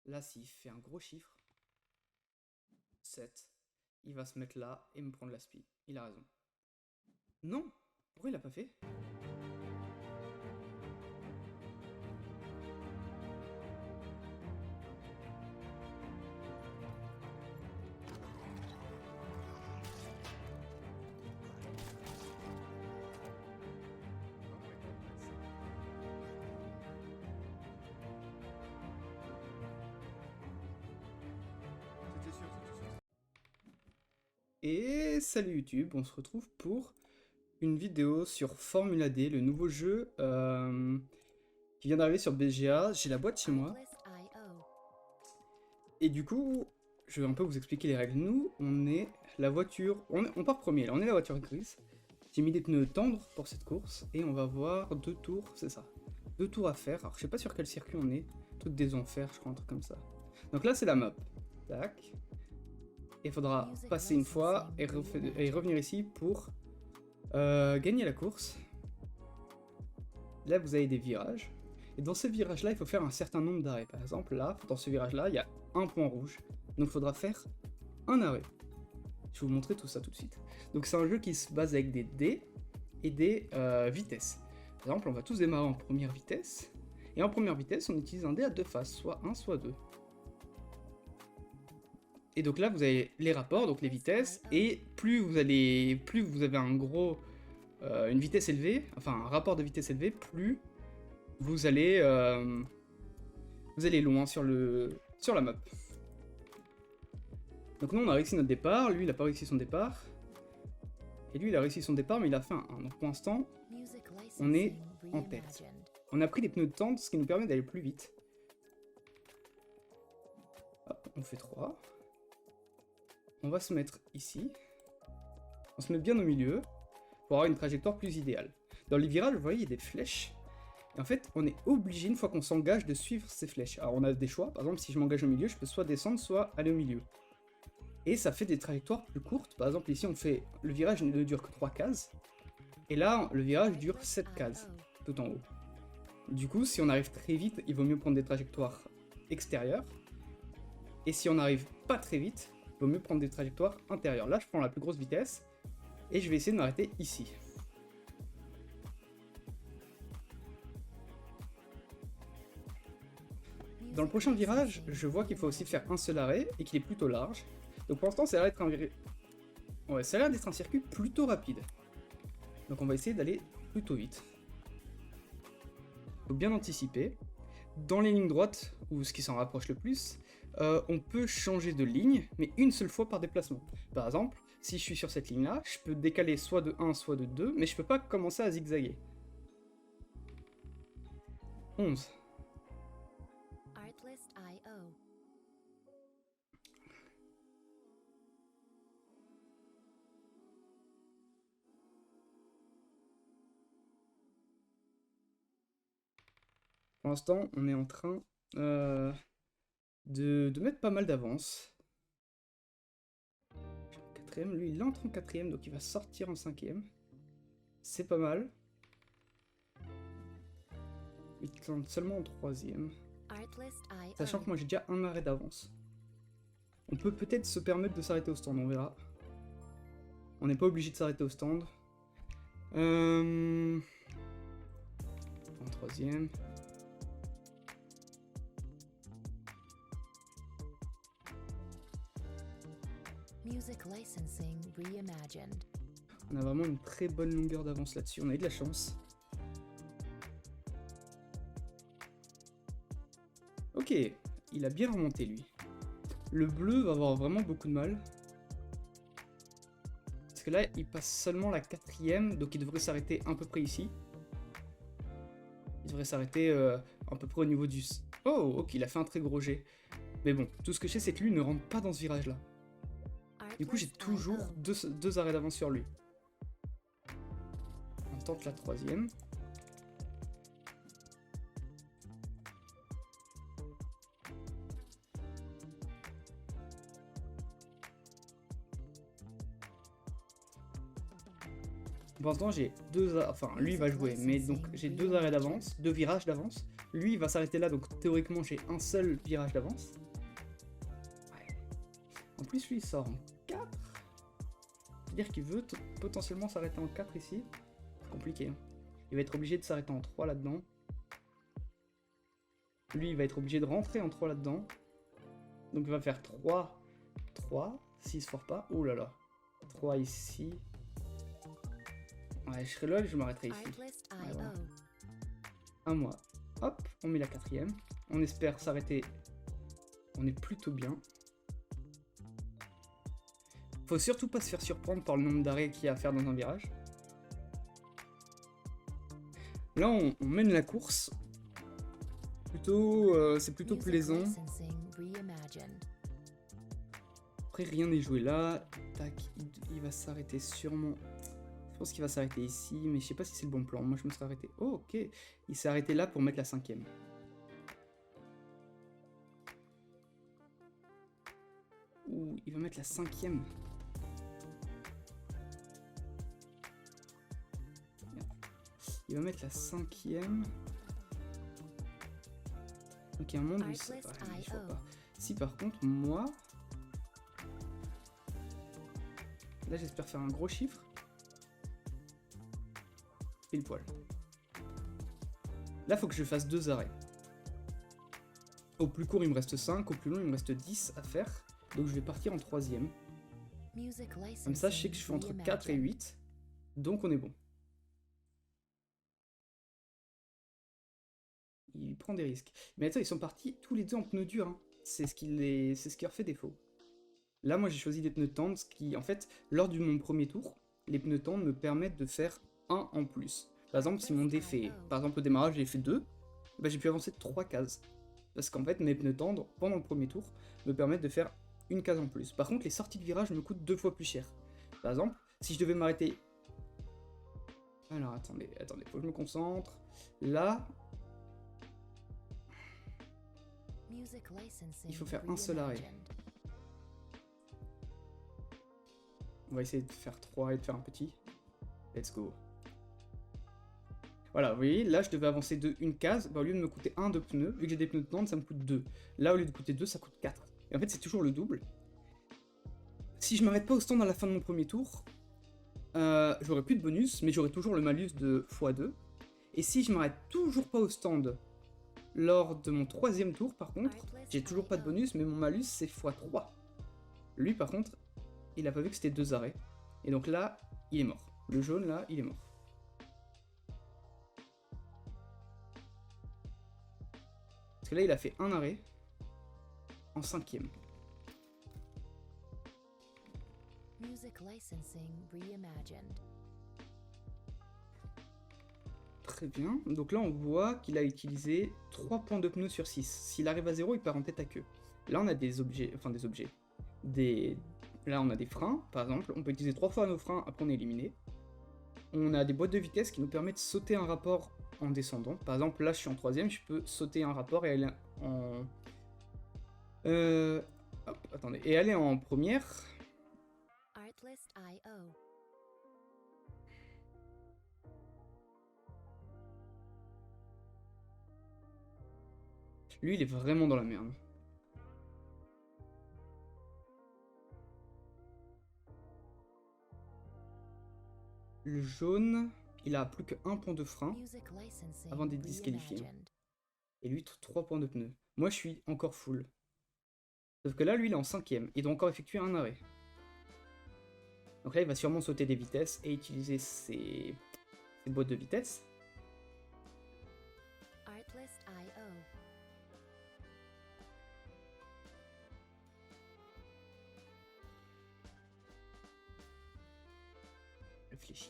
là, s'il fait un gros chiffre, 7, il va se mettre là et me prendre la spi. Il a raison. Non! Pourquoi il l'a pas fait? Et salut YouTube, on se retrouve pour une vidéo sur Formula D, le nouveau jeu qui vient d'arriver sur BGA. J'ai la boîte chez moi. Et du coup, je vais un peu vous expliquer les règles. Nous, on est la voiture, on part premier, là on est la voiture grise. J'ai mis des pneus tendres pour cette course et on va voir 2 tours, c'est ça. 2 tours à faire, alors je sais pas sur quel circuit on est, truc des enfers, je crois, un truc comme ça. Donc là c'est la map, tac. Il faudra passer une fois et revenir ici pour gagner la course. Là vous avez des virages. Et dans ces virages là il faut faire un certain nombre d'arrêts. Par exemple là, dans ce virage là, il y a un point rouge. Donc il faudra faire un arrêt. Je vais vous montrer tout ça tout de suite. Donc c'est un jeu qui se base avec des dés et des vitesses. Par exemple on va tous démarrer en première vitesse. Et en première vitesse on utilise un dé à 2 faces, soit 1 soit 2. Et donc là, vous avez les rapports, donc les vitesses, et plus vous avez une vitesse élevée, enfin un rapport de vitesse élevé, plus vous allez loin sur la map. Donc nous, on a réussi notre départ, lui, il a pas réussi son départ, et lui, il a réussi son départ, mais il a fait un 1. Donc pour l'instant, on est en tête. On a pris des pneus de tente, ce qui nous permet d'aller plus vite. Hop, on fait 3. On va se mettre ici, on se met bien au milieu, pour avoir une trajectoire plus idéale. Dans les virages, vous voyez, il y a des flèches, et en fait, on est obligé, une fois qu'on s'engage, de suivre ces flèches. Alors on a des choix, par exemple, si je m'engage au milieu, je peux soit descendre, soit aller au milieu. Et ça fait des trajectoires plus courtes, par exemple ici, le virage ne dure que 3 cases, et là, le virage dure 7 cases, tout en haut. Du coup, si on arrive très vite, il vaut mieux prendre des trajectoires extérieures, et si on n'arrive pas très vite, il vaut mieux prendre des trajectoires intérieures. Là, je prends la plus grosse vitesse et je vais essayer de m'arrêter ici. Dans le prochain virage, je vois qu'il faut aussi faire un seul arrêt et qu'il est plutôt large. Donc pour l'instant, ça a l'air d'être un circuit plutôt rapide. Donc on va essayer d'aller plutôt vite. Il faut bien anticiper. Dans les lignes droites, ou ce qui s'en rapproche le plus, on peut changer de ligne, mais une seule fois par déplacement. Par exemple, si je suis sur cette ligne-là, je peux décaler soit de 1, soit de 2, mais je peux pas commencer à zigzaguer. 11. Pour l'instant, on est en train de mettre pas mal d'avance. Quatrième, lui il entre en quatrième, donc il va sortir en cinquième. C'est pas mal. Il tente seulement en troisième. Sachant que moi j'ai déjà un arrêt d'avance. On peut peut-être se permettre de s'arrêter au stand, on verra. On n'est pas obligé de s'arrêter au stand. En troisième. On a vraiment une très bonne longueur d'avance là-dessus, on a eu de la chance. Ok, il a bien remonté lui. Le bleu va avoir vraiment beaucoup de mal. Parce que là, il passe seulement la quatrième, donc il devrait s'arrêter à peu près ici. Il devrait s'arrêter à peu près au niveau du... Oh, ok, il a fait un très gros jet. Mais bon, tout ce que je sais, c'est que lui ne rentre pas dans ce virage-là. Du coup, j'ai toujours deux arrêts d'avance sur lui. On tente la troisième. Pour l'instant, j'ai deux... Enfin, lui va jouer, mais donc j'ai deux arrêts d'avance, deux virages d'avance. Lui, il va s'arrêter là, donc théoriquement, j'ai un seul virage d'avance. Ouais. En plus, lui, il sort en 4. C'est-à-dire qu'il veut potentiellement s'arrêter en 4 ici. C'est compliqué. Hein. Il va être obligé de s'arrêter en 3 là-dedans. Lui, il va être obligé de rentrer en 3 là-dedans. Donc il va faire 3, 3, s'il se fort pas. Oh là là. 3 ici. Ouais, je serai là et je m'arrêterai ici. Ouais, voilà. Un mois. Hop, on met la 4ème. On espère s'arrêter. On est plutôt bien. Faut surtout pas se faire surprendre par le nombre d'arrêts qu'il y a à faire dans un virage. Là, on mène la course. C'est plutôt plaisant. Après, rien n'est joué là. Tac, il va s'arrêter sûrement. Je pense qu'il va s'arrêter ici, mais je sais pas si c'est le bon plan. Moi, je me serais arrêté. Oh, ok. Il s'est arrêté là pour mettre la 5ème. Ouh, il va mettre la 5ème. Il va mettre la 5ème. Ok, un monde où ça va, je vois pas. Si par contre, moi... Là, j'espère faire un gros chiffre. Pile poil. Là, faut que je fasse 2 arrêts. Au plus court, il me reste 5. Au plus long, il me reste 10 à faire. Donc, je vais partir en 3ème. Comme ça, je sais que je suis entre 4 et 8. Donc, on est bon. Il prend des risques. Mais attends, ils sont partis tous les deux en pneus durs. Hein. C'est ce qui leur fait défaut. Là, moi, j'ai choisi des pneus tendres, ce qui, en fait, lors de mon premier tour, les pneus tendres me permettent de faire 1 en plus. Par exemple, si mon dé fait, par exemple, au démarrage, j'ai fait 2, bah, j'ai pu avancer de 3 cases. Parce qu'en fait, mes pneus tendres, pendant le premier tour, me permettent de faire une case en plus. Par contre, les sorties de virage me coûtent 2 fois plus cher. Par exemple, si je devais m'arrêter... Alors, attendez, faut que je me concentre. Là... Il faut faire un seul arrêt. On va essayer de faire 3 et de faire un petit. Let's go. Voilà, vous voyez, là je devais avancer de une case. Bah, au lieu de me coûter 1 de pneus, vu que j'ai des pneus de tente, ça me coûte 2. Là, au lieu de coûter 2, ça coûte 4. Et en fait, c'est toujours le double. Si je m'arrête pas au stand à la fin de mon premier tour, j'aurai plus de bonus, mais j'aurai toujours le malus de x2. Et si je m'arrête toujours pas au stand lors de mon 3ème tour, par contre, j'ai toujours pas de bonus, mais mon malus c'est x3. Lui, par contre, il a pas vu que c'était 2 arrêts. Et donc là, il est mort. Le jaune, là, il est mort. Parce que là, il a fait un arrêt en 5ème. Très bien. Donc là, on voit qu'il a utilisé 3 points de pneus sur 6. S'il arrive à 0, il part en tête à queue. Là, on a des objets. Enfin, des objets. Là, on a des freins, par exemple. On peut utiliser 3 fois nos freins, après on est éliminé. On a des boîtes de vitesse qui nous permettent de sauter un rapport en descendant. Par exemple, là, je suis en 3ème, je peux sauter un rapport et aller en... Hop, attendez. Et aller en première. Lui, il est vraiment dans la merde. Le jaune, il a plus que 1 point de frein avant d'être disqualifié. Et lui, 3 points de pneus. Moi, je suis encore full. Sauf que là, lui, il est en 5ème. Il doit encore effectuer un arrêt. Donc là, il va sûrement sauter des vitesses et utiliser ses boîtes de vitesse.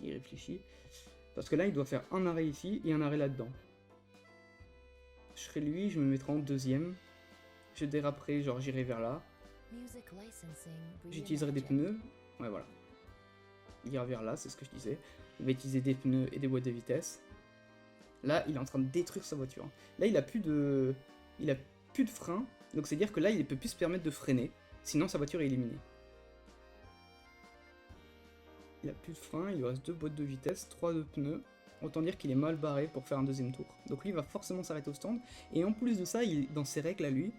Réfléchis. Parce que là, il doit faire un arrêt ici et un arrêt là-dedans. Je serai lui, je me mettrai en 2ème. Je déraperai, genre j'irai vers là. J'utiliserai des pneus. Ouais, voilà. Il ira vers là, c'est ce que je disais. Il va utiliser des pneus et des boîtes de vitesse. Là, il est en train de détruire sa voiture. Là, il a plus de frein. Donc, c'est-à-dire que là, il ne peut plus se permettre de freiner. Sinon, sa voiture est éliminée. Il a plus de frein, il lui reste 2 boîtes de vitesse, 3 de pneus. autant dire qu'il est mal barré pour faire un deuxième tour. Donc lui il va forcément s'arrêter au stand. Et en plus de ça, dans ses règles à lui,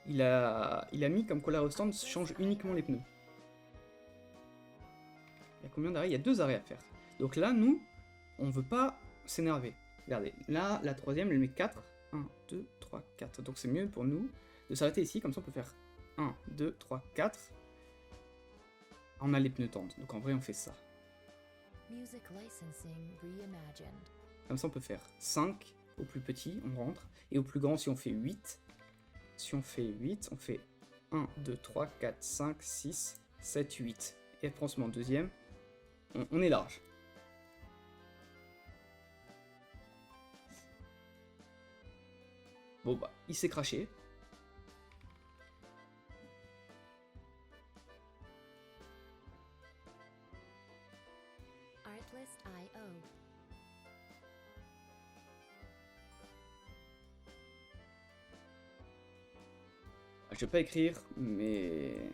il a mis comme quoi l'arrêt au stand change uniquement les pneus. Il y a combien d'arrêts? Il y a 2 arrêts à faire. Donc là, nous, on veut pas s'énerver. Regardez, là, la troisième, elle met 4. 1, 2, 3, 4. Donc c'est mieux pour nous de s'arrêter ici, comme ça on peut faire 1, 2, 3, 4. On a les pneus tendres, donc en vrai on fait ça. Comme ça on peut faire 5 au plus petit, on rentre, et au plus grand si on fait 8. Si on fait 8, on fait 1, 2, 3, 4, 5, 6, 7, 8. Et après on se met en deuxième, on est large. Bon bah, il s'est craché. Je vais pas écrire, mais...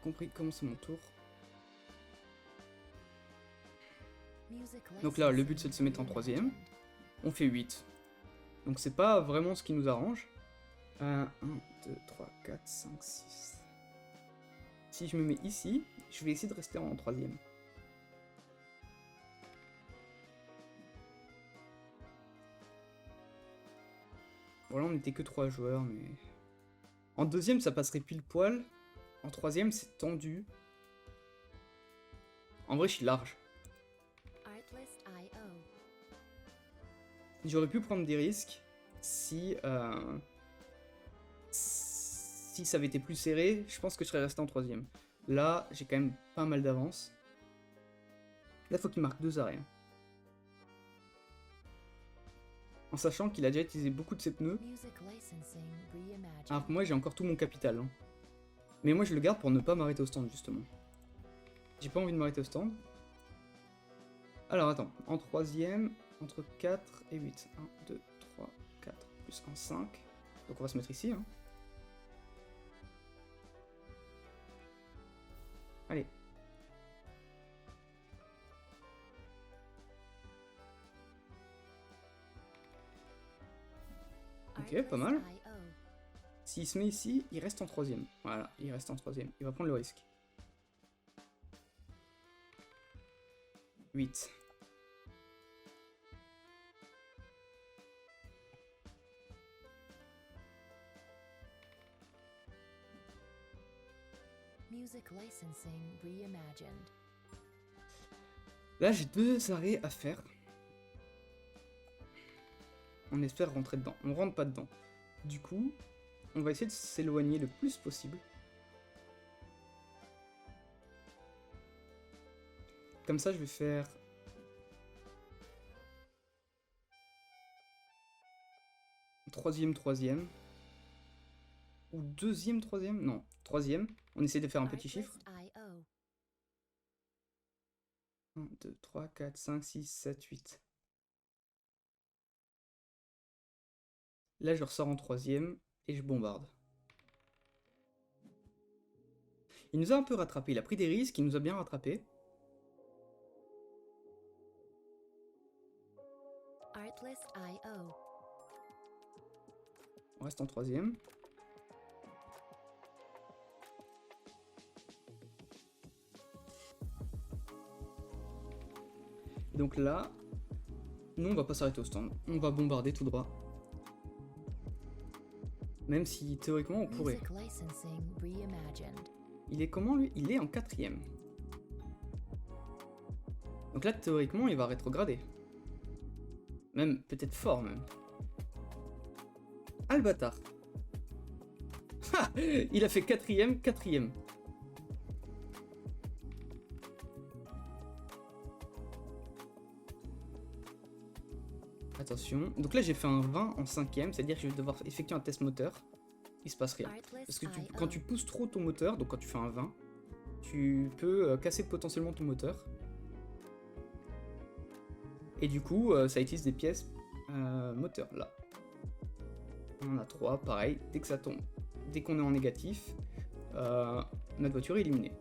compris, comment c'est mon tour? Donc là, le but c'est de se mettre en troisième. On fait 8. Donc c'est pas vraiment ce qui nous arrange. 1, 2, 3, 4, 5, 6. Si je me mets ici, je vais essayer de rester en troisième. Voilà, on n'était que 3 joueurs, mais... En deuxième, ça passerait pile poil. En troisième, c'est tendu. En vrai, je suis large. J'aurais pu prendre des risques si ça avait été plus serré. Je pense que je serais resté en troisième. Là, j'ai quand même pas mal d'avance. Là, il faut qu'il marque 2 arrêts. En sachant qu'il a déjà utilisé beaucoup de ses pneus. Alors que moi, j'ai encore tout mon capital. Hein. Mais moi, je le garde pour ne pas m'arrêter au stand, justement. J'ai pas envie de m'arrêter au stand. Alors, attends. En troisième, entre 4 et 8. 1, 2, 3, 4, plus 1, 5. Donc on va se mettre ici. Hein. Allez. Ok, pas mal. S'il se met ici, il reste en troisième. Voilà, il reste en troisième. Il va prendre le risque. 8. Là, j'ai 2 arrêts à faire. On espère rentrer dedans. On rentre pas dedans. Du coup, on va essayer de s'éloigner le plus possible. Comme ça, je vais faire... Troisième. Ou deuxième, troisième? Non, troisième. On essaie de faire un petit chiffre. 1, 2, 3, 4, 5, 6, 7, 8. Là, je ressors en troisième et je bombarde. Il nous a un peu rattrapé. Il a pris des risques, il nous a bien rattrapé. On reste en troisième. Et donc là, nous on va pas s'arrêter au stand. On va bombarder tout droit. Même si théoriquement on pourrait. Il est comment lui? Il est en quatrième. Donc là théoriquement il va rétrograder. Même peut-être fort même. Ah le bâtard. Il a fait quatrième. Attention. Donc là j'ai fait un 20 en cinquième, c'est-à-dire que je vais devoir effectuer un test moteur. Il se passe rien. Parce que quand tu pousses trop ton moteur, donc quand tu fais un 20, tu peux casser potentiellement ton moteur. Et du coup, ça utilise des pièces moteur là. On en a 3, pareil, dès que ça tombe, dès qu'on est en négatif, notre voiture est éliminée.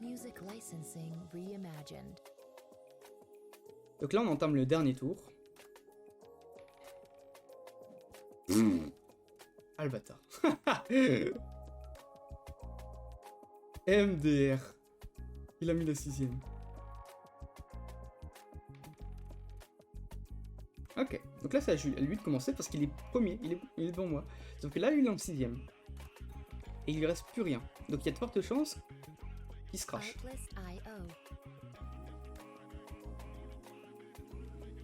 Music licensing reimagined. Donc là, on entame le dernier tour. Ah, le bâtard. MDR. Il a mis la 6ème. Ok, donc là c'est à lui de commencer parce qu'il est premier, il est devant moi. Sauf que là lui il est en 6ème. Et il lui reste plus rien. Donc il y a de fortes chances qu'il se crache. Artlist.io.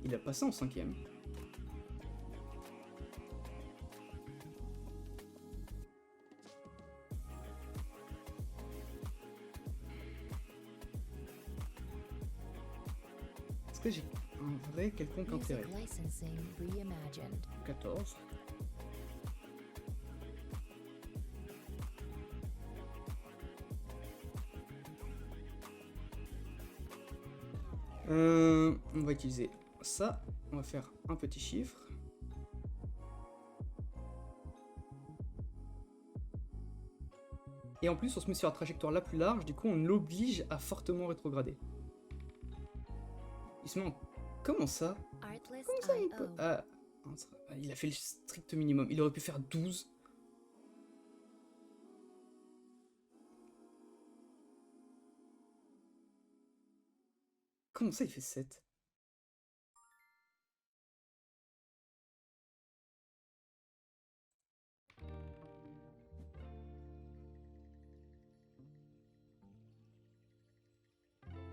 Il a passé en 5ème. Est-ce que j'ai un vrai quelconque Music intérêt? licensing reimagined. 14. On va utiliser ça. On va faire un petit chiffre. Et en plus, on se met sur la trajectoire la plus large. Du coup, on l'oblige à fortement rétrograder. Il se met en... Comment ça? Comment ça il peut... Artlist.io. Il a fait le strict minimum. Il aurait pu faire 12. Comment ça il fait 7?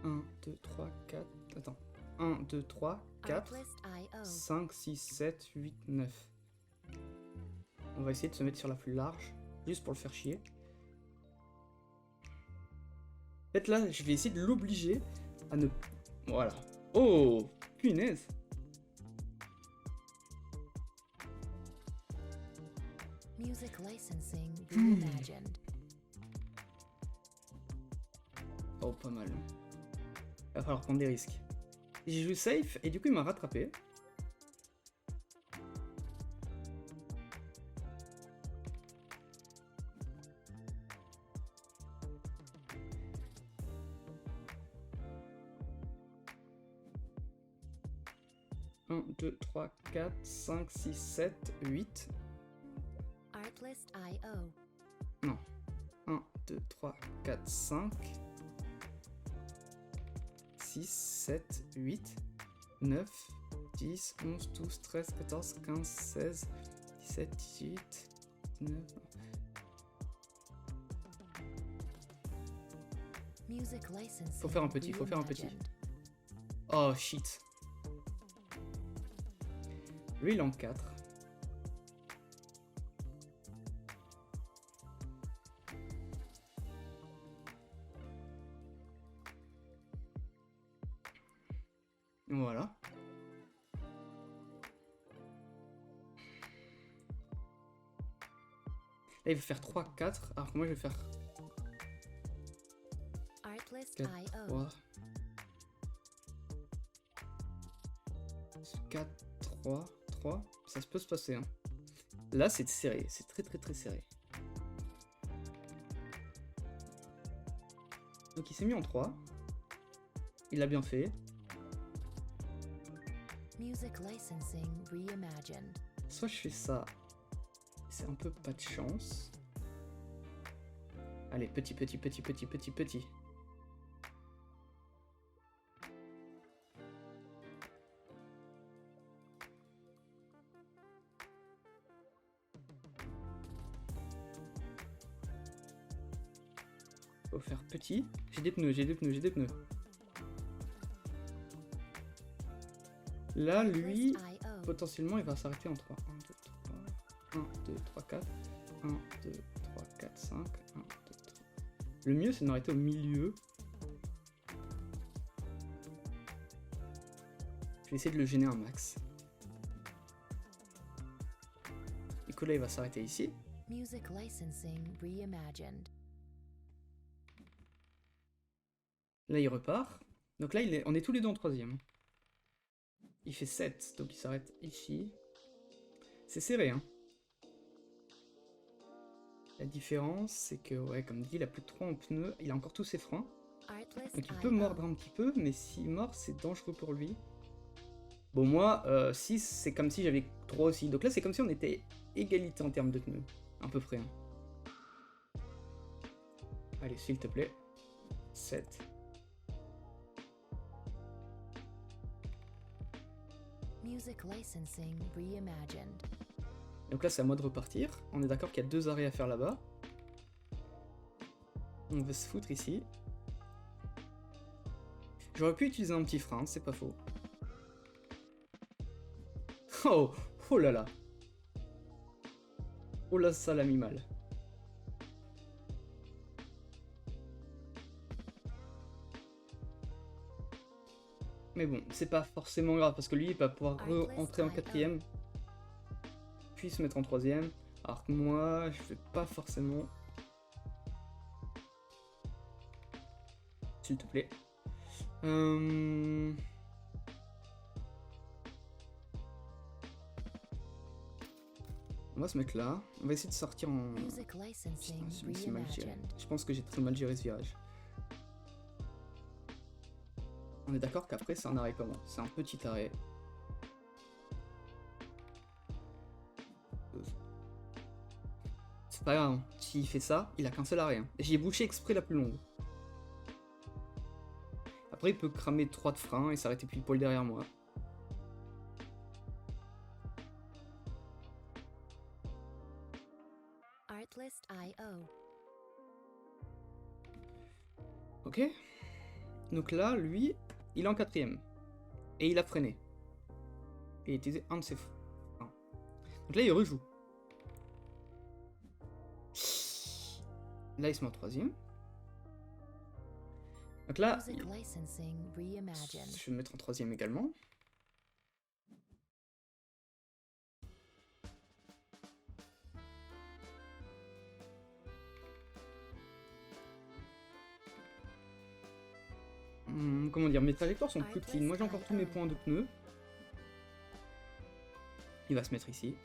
Un, 2, 3, 4... Attends. 1, 2, 3, 4, Artlist.io. 5, 6, 7, 8, 9. On va essayer de se mettre sur la plus large. Juste pour le faire chier. En fait là, je vais essayer de l'obliger à ne... Voilà. Oh, punaise. Music licensing reimagined. Oh, pas mal. Il va falloir prendre des risques. J'ai joué safe et du coup il m'a rattrapé. Un, 2, 3, 4, 5, 6, 7, 8. Artlist.io. Non. 1, 2, 3, 4, 5. 6, 7, 8, 9, 10, 11, 12, 13, 14, 15, 16, 17, 18, 19... Music licensing Faut faire un petit, faut faire un petit. reimagined. Oh shit. Lui il est en 4. Voilà. Là il va faire 3, 4, alors que moi je vais faire 4, Artlist.io. 3. 4, 3, 3. Ça peut se passer. Hein. Là c'est serré, c'est très très très serré. Donc il s'est mis en 3. Il l'a bien fait. Music licensing reimagined. Soit je fais ça. C'est un peu pas de chance. Allez, petit, petit, petit, petit, petit, petit. Faut faire petit. J'ai des pneus, j'ai des pneus, j'ai des pneus. Là, lui, Artlist.io. potentiellement, il va s'arrêter en 3. 1, 2, 3, 1, 2, 3, 4. 1, 2, 3, 4, 5. 1, 2, 3. Le mieux, c'est de m'arrêter au milieu. Je vais essayer de le gêner un max. Du coup, là, il va s'arrêter ici. Music licensing reimagined. Là, il repart. Donc là, on est tous les deux en 3ème. Il fait 7, donc il s'arrête ici. C'est serré, hein. La différence, c'est que, ouais, comme dit, il a plus de 3 en pneus. Il a encore tous ses freins. Artlist Donc il peut IO. mordre un petit peu, mais s'il mord, c'est dangereux pour lui. Bon, moi, 6, c'est comme si j'avais 3 aussi. Donc là, c'est comme si on était égalité en termes de pneus. À peu près. Hein. Allez, s'il te plaît. 7. Music licensing reimagined. Donc là, c'est à moi de repartir. On est d'accord qu'il y a 2 arrêts à faire là-bas. On va se foutre ici. J'aurais pu utiliser un petit frein, c'est pas faux. Oh, oh là là. Oh là, ça l'a mis mal. Mais bon, c'est pas forcément grave parce que lui il va pouvoir entrer en 4ème, puis se mettre en 3ème. Alors que moi, je vais pas forcément. S'il te plaît. On va se mettre là. On va essayer de sortir en. Music licensing Putain, c'est mal géré. reimagined. Je pense que j'ai très mal géré ce virage. On est d'accord qu'après c'est un arrêt comment? C'est un petit arrêt. C'est pas grave, hein. S'il fait ça, il a qu'un seul arrêt. Hein. J'y ai bouché exprès la plus longue. Après il peut cramer 3 de frein et s'arrêter pile poil derrière moi. Artlist IO. Ok. Donc là, lui, il est en 4ème. Et il a freiné. Et il a utilisé un de ses freins. Donc là, il rejoue. Là, il se met en 3ème. Donc là, Music licensing reimagined. je vais me mettre en 3ème également. Comment dire, mes trajectoires sont plus clean. Moi j'ai encore tous mes points de pneus. Il va se mettre ici.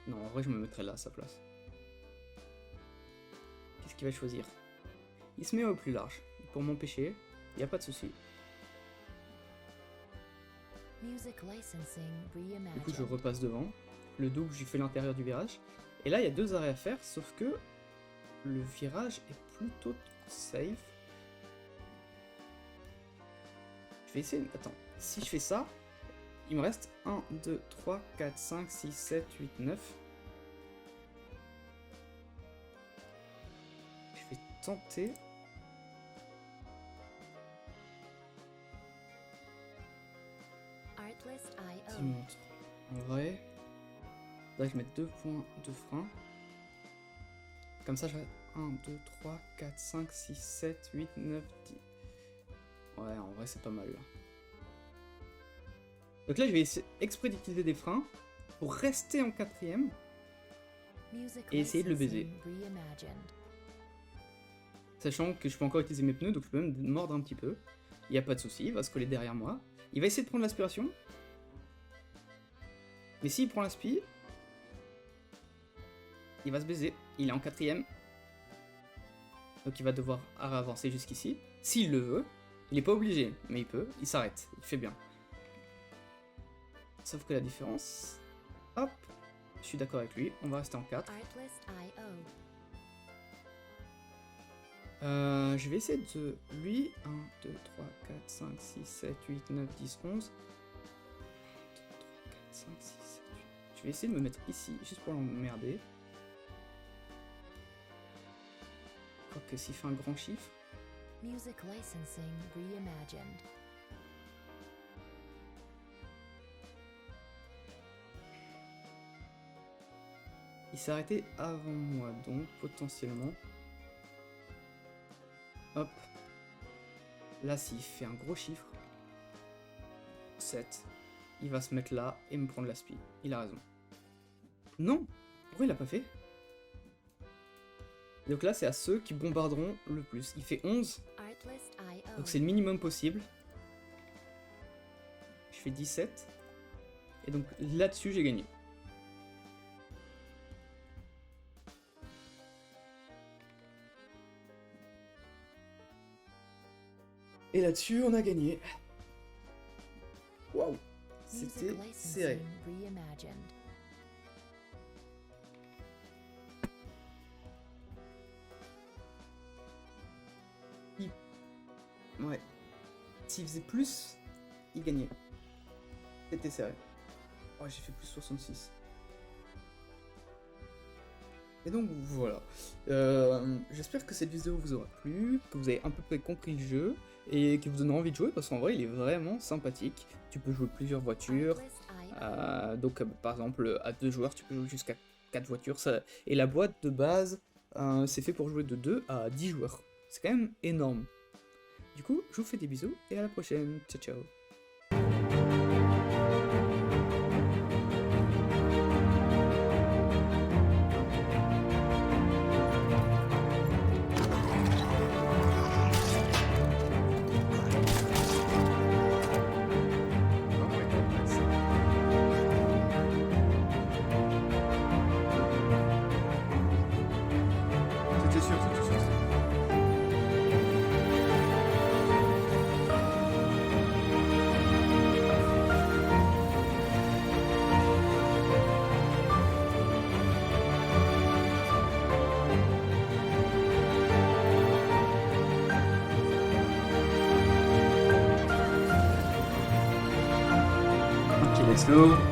Non, en vrai je me mettrais là à sa place. Qu'est-ce qu'il va choisir? Il se met au plus large. Pour m'empêcher, il n'y a pas de souci. Music licensing reimagined. Du coup je repasse devant. Le double, j'ai fait l'intérieur du virage. Et là il y a 2 arrêts à faire, sauf que le virage est plutôt safe. Je vais essayer... Attends, si je fais ça, il me reste 1, 2, 3, 4, 5, 6, 7, 8, 9. Je vais tenter... Artlist Qui IO. montre. En vrai, là je mets 2 points de frein. Comme ça, je vais 1, 2, 3, 4, 5, 6, 7, 8, 9, 10. Ouais, en vrai, c'est pas mal là. Donc là, je vais essayer exprès d'utiliser des freins pour rester en 4ème. Music Et essayer de le baiser. licensing reimagined. Sachant que je peux encore utiliser mes pneus, donc je peux même mordre un petit peu. Il n'y a pas de souci, il va se coller derrière moi. Il va essayer de prendre l'aspiration. Mais s'il prend l'aspi, il va se baiser. Il est en 4ème. Donc il va devoir avancer jusqu'ici. S'il le veut. Il n'est pas obligé, mais il peut. Il s'arrête. Il fait bien. Sauf que la différence... Hop. Je suis d'accord avec lui. On va rester en 4. Artlist IO. Je vais essayer de... Lui, 1, 2, 3, 4, 5, 6, 7, 8, 9, 10, 11. 1, 2, 3, 4, 5, 6, 7, 8. Je vais essayer de me mettre ici, juste pour l'emmerder. Quoique s'il fait un grand chiffre... Music licensing reimagined. Il s'est arrêté avant moi, donc potentiellement... Hop. Là, s'il fait un gros chiffre... 7. Il va se mettre là et me prendre la speed. Il a raison. Non! Pourquoi il l'a pas fait? Donc là, c'est à ceux qui bombarderont le plus. Il fait 11. Artlist IO. Donc c'est le minimum possible. Je fais 17. Et donc là-dessus, j'ai gagné. Et là-dessus, on a gagné. Waouh, Music c'était serré. licensing reimagined. Ouais. S'il faisait plus, il gagnait. C'était serré. Oh, j'ai fait plus 66. Et donc voilà. J'espère que cette vidéo vous aura plu, que vous avez à peu près compris le jeu et que vous donne envie de jouer parce qu'en vrai il est vraiment sympathique. Tu peux jouer plusieurs voitures. Donc par exemple à 2 joueurs tu peux jouer jusqu'à 4 voitures. Et la boîte de base c'est fait pour jouer de 2 à 10 joueurs. C'est quand même énorme. Du coup, je vous fais des bisous et à la prochaine. Ciao ciao. C'était sûr, c'était sûr. Ok, let's go.